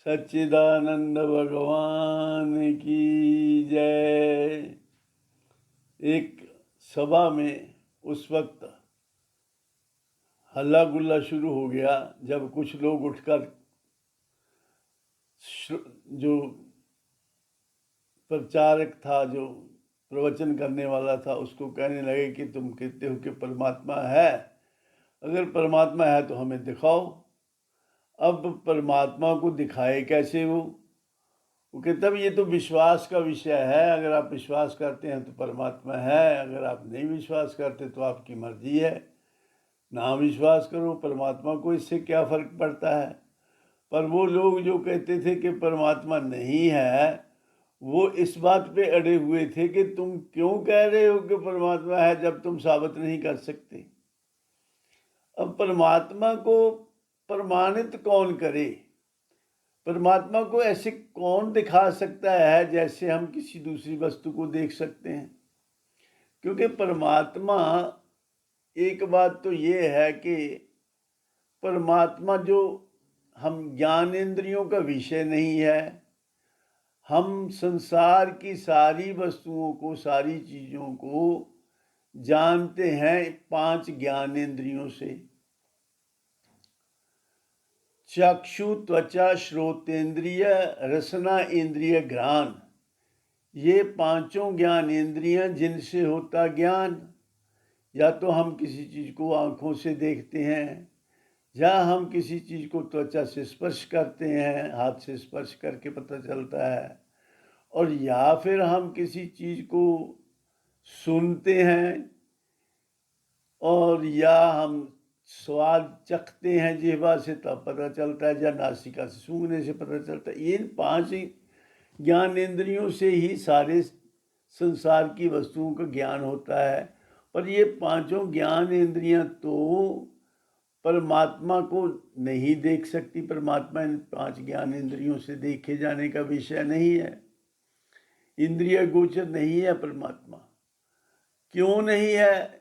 सच्चिदानंद भगवान की जय। एक सभा में उस वक्त हल्ला गुल्ला शुरू हो गया जब कुछ लोग उठकर जो प्रचारक था, जो प्रवचन करने वाला था, उसको कहने लगे कि तुम कहते हो कि परमात्मा है, अगर परमात्मा है तो हमें दिखाओ। अब परमात्मा को दिखाए कैसे वो कहता ये तो विश्वास का विषय है। अगर आप विश्वास करते हैं तो परमात्मा है, अगर आप नहीं विश्वास करते तो आपकी मर्जी है, ना विश्वास करो, परमात्मा को इससे क्या फर्क पड़ता है। पर वो लोग जो कहते थे कि परमात्मा नहीं है, वो इस बात पे अड़े हुए थे कि तुम क्यों कह रहे हो कि परमात्मा है जब तुम साबित नहीं कर सकते। अब परमात्मा को प्रमाणित कौन करे? परमात्मा को ऐसे कौन दिखा सकता है जैसे हम किसी दूसरी वस्तु को देख सकते हैं? क्योंकि परमात्मा, एक बात तो ये है कि परमात्मा जो हम ज्ञानेंद्रियों का विषय नहीं है। हम संसार की सारी वस्तुओं को, सारी चीज़ों को जानते हैं 5 ज्ञानेंद्रियों से। चक्षु, त्वचा, श्रोतेंद्रिय, रसना इंद्रिय, घ्राण, ये 5 ज्ञानेंद्रियां जिनसे होता ज्ञान। या तो हम किसी चीज़ को आँखों से देखते हैं, या हम किसी चीज़ को त्वचा से स्पर्श करते हैं, हाथ से स्पर्श करके पता चलता है, और या फिर हम किसी चीज़ को सुनते हैं, और या हम स्वाद चखते हैं जिह्वा से तब पता चलता है, या नासिका से सूंघने से पता चलता है। इन 5 ज्ञानेंद्रियों से ही सारे संसार की वस्तुओं का ज्ञान होता है। पर ये 5 ज्ञानेंद्रियां तो परमात्मा को नहीं देख सकती। परमात्मा इन 5 ज्ञानेंद्रियों से देखे जाने का विषय नहीं है, इंद्रिय गोचर नहीं है परमात्मा। क्यों नहीं है?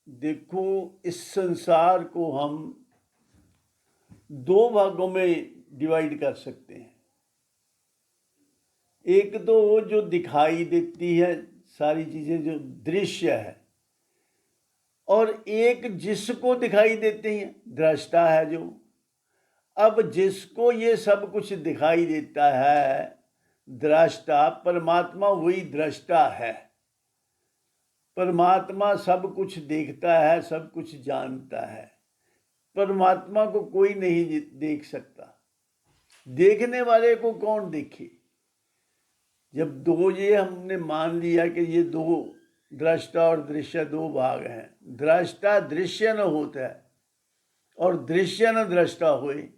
देखो, इस संसार को हम 2 भागों में डिवाइड कर सकते हैं। एक तो वो जो दिखाई देती है सारी चीज़ें, जो दृश्य है, और एक जिसको दिखाई देते हैं, दृष्टा है जो। अब जिसको ये सब कुछ दिखाई देता है, दृष्टा, परमात्मा वही दृष्टा है। परमात्मा सब कुछ देखता है, सब कुछ जानता है। परमात्मा को कोई नहीं देख सकता। देखने वाले को कौन देखे? जब 2 ये हमने मान लिया कि ये 2 दृष्टा और दृश्य 2 भाग हैं। दृष्टा दृश्य न होता है और दृश्य न दृष्टा होए।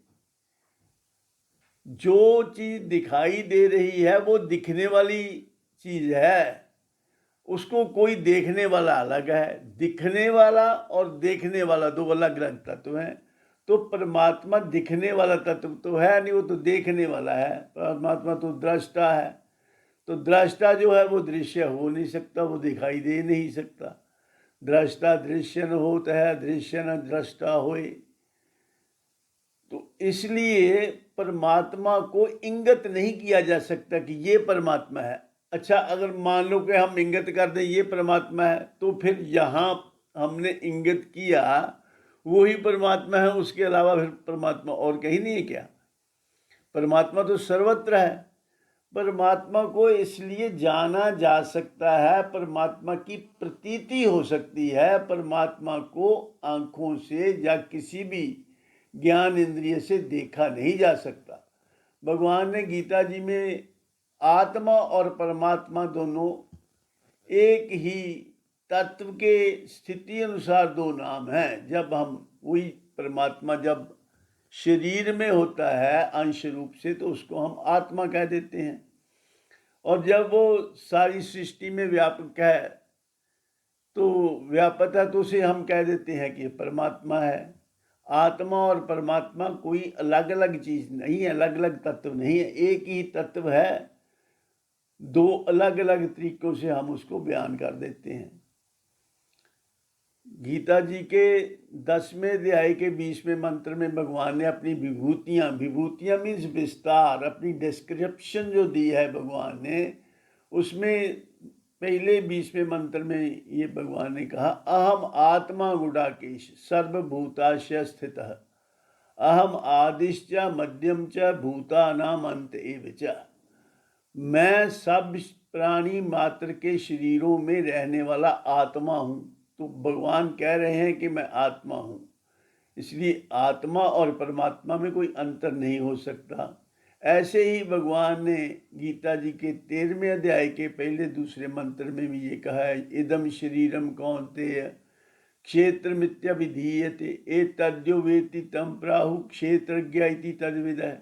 जो चीज दिखाई दे रही है वो दिखने वाली चीज है, उसको कोई देखने वाला अलग है। दिखने वाला और देखने वाला 2 अलग अलग तत्व हैं। तो परमात्मा दिखने वाला तत्व तो है नहीं, वो तो देखने वाला है। परमात्मा तो दृष्टा है। तो दृष्टा जो है वो दृश्य हो नहीं सकता, वो दिखाई दे नहीं सकता। दृष्टा दृश्य न होता है, दृश्य न दृष्टा होए। तो इसलिए परमात्मा को इंगित नहीं किया जा सकता कि ये परमात्मा है। अच्छा, अगर मान लो कि हम इंगित कर दें ये परमात्मा है, तो फिर यहाँ हमने इंगित किया वही परमात्मा है, उसके अलावा फिर परमात्मा और कहीं नहीं है क्या? परमात्मा तो सर्वत्र है। परमात्मा को इसलिए जाना जा सकता है, परमात्मा की प्रतीति हो सकती है। परमात्मा को आँखों से या किसी भी ज्ञान इंद्रिय से देखा नहीं जा सकता। भगवान ने गीता जी में आत्मा और परमात्मा दोनों एक ही तत्व के स्थिति अनुसार 2 नाम हैं। जब हम वही परमात्मा जब शरीर में होता है अंश रूप से, तो उसको हम आत्मा कह देते हैं। और जब वो सारी सृष्टि में व्यापक है, तो व्यापकता तो उसे हम कह देते हैं कि परमात्मा है। आत्मा और परमात्मा कोई अलग अलग चीज नहीं है, अलग अलग तत्व नहीं है, एक ही तत्व है। 2 अलग अलग तरीकों से हम उसको बयान कर देते हैं। गीता जी के 10वें अध्याय के 20वें मंत्र में भगवान ने अपनी विभूतियाँ मीन्स विस्तार, अपनी डिस्क्रिप्शन जो दी है भगवान ने, उसमें पहले 20वें मंत्र में ये भगवान ने कहा, अहम आत्मा गुडाकेश सर्वभूताशय स्थितः अहम आदिश्च मध्यम च भूतानाम अंत एव च। मैं सब प्राणी मात्र के शरीरों में रहने वाला आत्मा हूँ। तो भगवान कह रहे हैं कि मैं आत्मा हूँ, इसलिए आत्मा और परमात्मा में कोई अंतर नहीं हो सकता। ऐसे ही भगवान ने गीता जी के 13वें अध्याय के पहले दूसरे मंत्र में भी ये कहा है, इदम शरीरम कौन्तेय क्षेत्र मिथ्या विधीयते एतद्यो वेति तम प्राहु क्षेत्रज्ञ इति तद्विदः।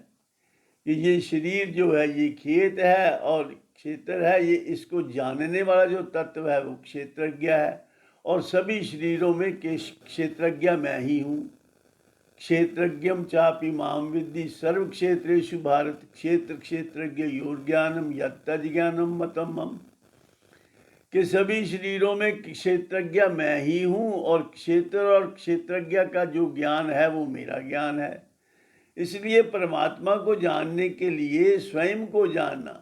कि ये शरीर जो है ये खेत है और क्षेत्र है, ये इसको जानने वाला जो तत्व है वो क्षेत्रज्ञ है, और सभी शरीरों में क्षेत्रज्ञ मैं ही हूँ। क्षेत्रज्ञम चापि माम विद्धि सर्व क्षेत्रेषु भारत क्षेत्र क्षेत्रज्ञ योर्ज्ञानम यत्तज्ज्ञानम मतम मम। कि सभी शरीरों में क्षेत्रज्ञ मैं ही हूँ और क्षेत्रज्ञ का जो ज्ञान है वो मेरा ज्ञान है। इसलिए परमात्मा को जानने के लिए स्वयं को जानना,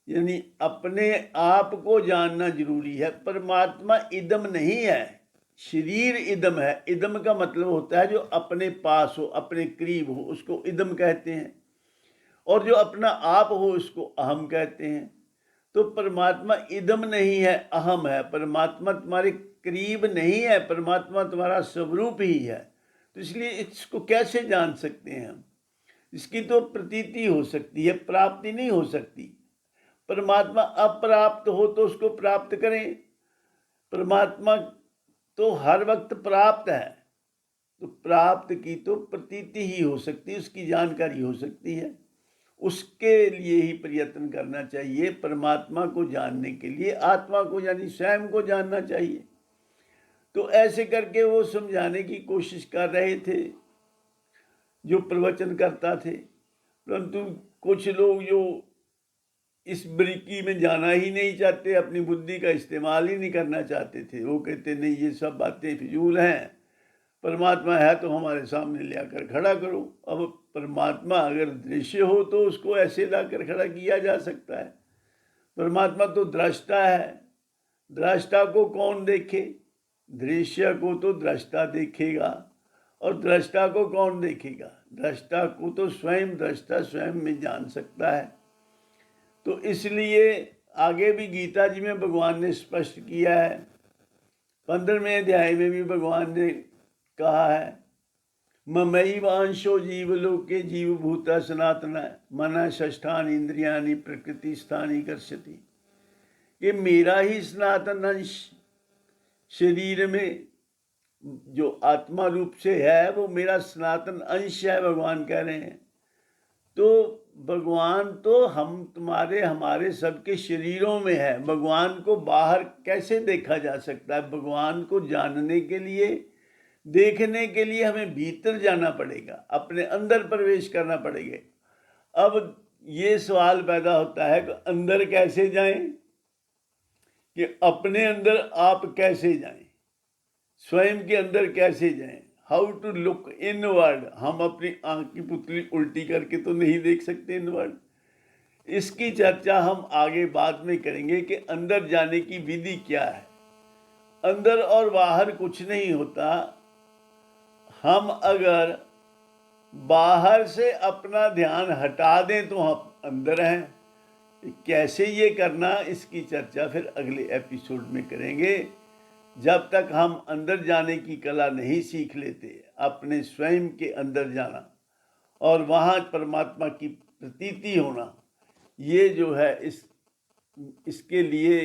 यानी अपने आप को जानना जरूरी है। परमात्मा इदम नहीं है, शरीर इदम है। इदम का मतलब होता है जो अपने पास हो, अपने करीब हो, उसको इदम कहते हैं, और जो अपना आप हो उसको अहम कहते हैं। तो परमात्मा इदम नहीं है, अहम है। परमात्मा तुम्हारे करीब नहीं है, परमात्मा तुम्हारा स्वरूप ही है। तो इसलिए इसको कैसे जान सकते हैं हम? इसकी तो प्रतीति हो सकती है, प्राप्ति नहीं हो सकती। परमात्मा अप्राप्त हो तो उसको प्राप्त करें। परमात्मा तो हर वक्त प्राप्त है, तो प्राप्त की तो प्रतीति ही हो सकती है, उसकी जानकारी हो सकती है। उसके लिए ही प्रयत्न करना चाहिए। परमात्मा को जानने के लिए आत्मा को यानी स्वयं को जानना चाहिए। तो ऐसे करके वो समझाने की कोशिश कर रहे थे जो प्रवचन करता थे, परंतु कुछ लोग जो इस बारीकी में जाना ही नहीं चाहते, अपनी बुद्धि का इस्तेमाल ही नहीं करना चाहते थे, वो कहते नहीं ये सब बातें फिजूल हैं, परमात्मा है तो हमारे सामने ले आकर खड़ा करो। अब परमात्मा अगर दृश्य हो तो उसको ऐसे लाकर खड़ा किया जा सकता है। परमात्मा तो दृष्टा है, दृष्टा को कौन देखे? दृश्य को तो दृष्टा देखेगा, और दृष्टा को कौन देखेगा? दृष्टा को तो स्वयं दृष्टा स्वयं में जान सकता है। तो इसलिए आगे भी गीता जी में भगवान ने स्पष्ट किया है। 15वें अध्याय में भी भगवान ने कहा है, ममैवांशो जीवलोके जीवभूता सनातन मन षष्ठानि इंद्रियाणि प्रकृति स्थानी कर्षति। ये मेरा ही सनातन अंश शरीर में जो आत्मा रूप से है वो मेरा सनातन अंश है, भगवान कह रहे हैं। तो भगवान तो हमारे सबके शरीरों में है। भगवान को बाहर कैसे देखा जा सकता है? भगवान को जानने के लिए, देखने के लिए हमें भीतर जाना पड़ेगा, अपने अंदर प्रवेश करना पड़ेगा। अब ये सवाल पैदा होता है कि अंदर कैसे जाएं, कि अपने अंदर आप कैसे जाएं, स्वयं के अंदर कैसे जाएं? How to look inward. हम अपनी आंख की पुतली उल्टी करके तो नहीं देख सकते इनवर्ड। इसकी चर्चा हम आगे बाद में करेंगे कि अंदर जाने की विधि क्या है। अंदर और बाहर कुछ नहीं होता। हम अगर बाहर से अपना ध्यान हटा दें तो हम अंदर हैं। कैसे ये करना, इसकी चर्चा फिर अगले एपिसोड में करेंगे। जब तक हम अंदर जाने की कला नहीं सीख लेते, अपने स्वयं के अंदर जाना और वहाँ परमात्मा की प्रतीति होना, ये जो है इसके लिए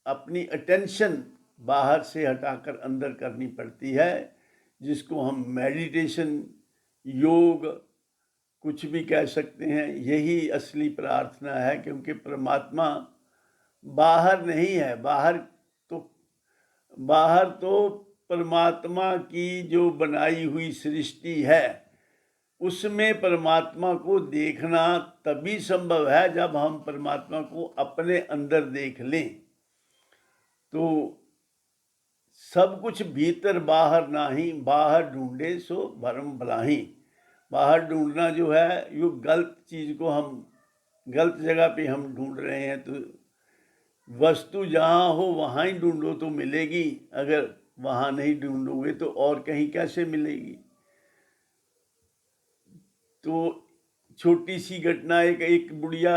अपनी अटेंशन बाहर से हटाकर अंदर करनी पड़ती है, जिसको हम मेडिटेशन, योग कुछ भी कह सकते हैं। यही असली प्रार्थना है, क्योंकि परमात्मा बाहर नहीं है। बाहर तो परमात्मा की जो बनाई हुई सृष्टि है, उसमें परमात्मा को देखना तभी संभव है जब हम परमात्मा को अपने अंदर देख लें। तो सब कुछ भीतर बाहर नाही, बाहर ढूंढे सो भरम भलाही। बाहर ढूंढना जो है, यो गलत चीज़ को हम गलत जगह पे हम ढूंढ रहे हैं। तो वस्तु जहाँ हो वहाँ ही ढूंढो तो मिलेगी, अगर वहाँ नहीं ढूंढोगे तो और कहीं कैसे मिलेगी। तो छोटी सी घटना, एक बुढ़िया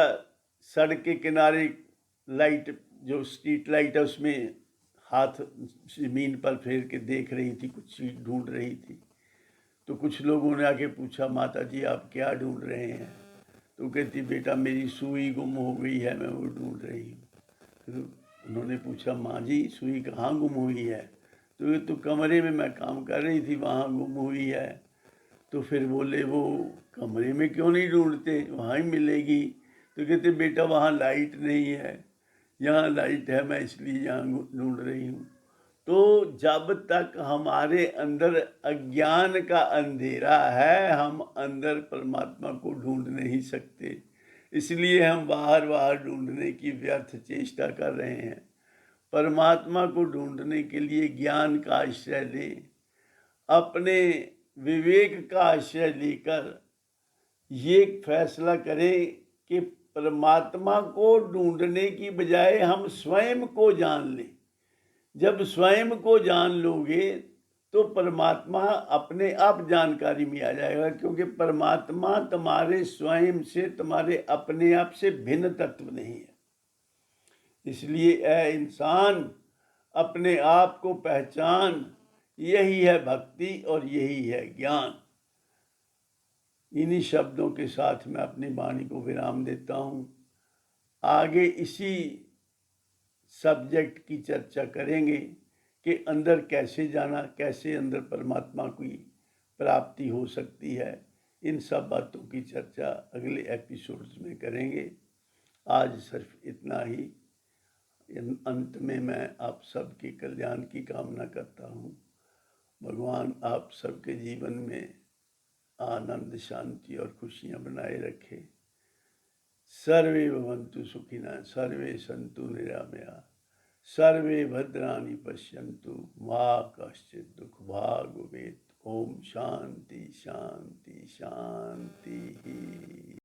सड़क के किनारे लाइट, जो स्ट्रीट लाइट है, उसमें हाथ जमीन पर फेर के देख रही थी, कुछ चीज ढूंढ रही थी। तो कुछ लोगों ने आके पूछा, माता जी आप क्या ढूंढ रहे हैं? तो कहती, बेटा मेरी सुई गुम हो गई है, मैं वो ढूंढ रही हूँ। फिर उन्होंने पूछा, माँ जी सुई कहाँ गुम हुई है? तो ये तो कमरे में मैं काम कर रही थी, वहाँ गुम हुई है। तो फिर बोले, वो कमरे में क्यों नहीं ढूंढते, वहाँ ही मिलेगी। तो कहते, बेटा वहाँ लाइट नहीं है, यहाँ लाइट है, मैं इसलिए यहाँ ढूंढ रही हूँ। तो जब तक हमारे अंदर अज्ञान का अंधेरा है, हम अंदर परमात्मा को ढूंढ नहीं सकते। इसलिए हम बाहर बाहर ढूंढने की व्यर्थ चेष्टा कर रहे हैं। परमात्मा को ढूंढने के लिए ज्ञान का आश्रय लें, अपने विवेक का आश्रय लेकर ये फैसला करें कि परमात्मा को ढूंढने की बजाय हम स्वयं को जान लें। जब स्वयं को जान लोगे तो परमात्मा अपने आप जानकारी में आ जाएगा, क्योंकि परमात्मा तुम्हारे स्वयं से, तुम्हारे अपने आप से भिन्न तत्व नहीं है। इसलिए ऐ इंसान, अपने आप को पहचान, यही है भक्ति और यही है ज्ञान। इन्हीं शब्दों के साथ मैं अपनी वाणी को विराम देता हूँ। आगे इसी सब्जेक्ट की चर्चा करेंगे कि अंदर कैसे जाना, कैसे अंदर परमात्मा की प्राप्ति हो सकती है। इन सब बातों की चर्चा अगले एपिसोड्स में करेंगे। आज सिर्फ इतना ही। अंत में मैं आप सबके कल्याण की कामना करता हूँ। भगवान आप सबके जीवन में आनंद, शांति और खुशियाँ बनाए रखे। सर्वे भवन्तु सुखिनः, सर्वे सन्तु निरामया, सर्वे भद्राणि पश्यन्तु मा कश्चित् दुःख भाग् भवेत्। ओम शांति शांति शांति।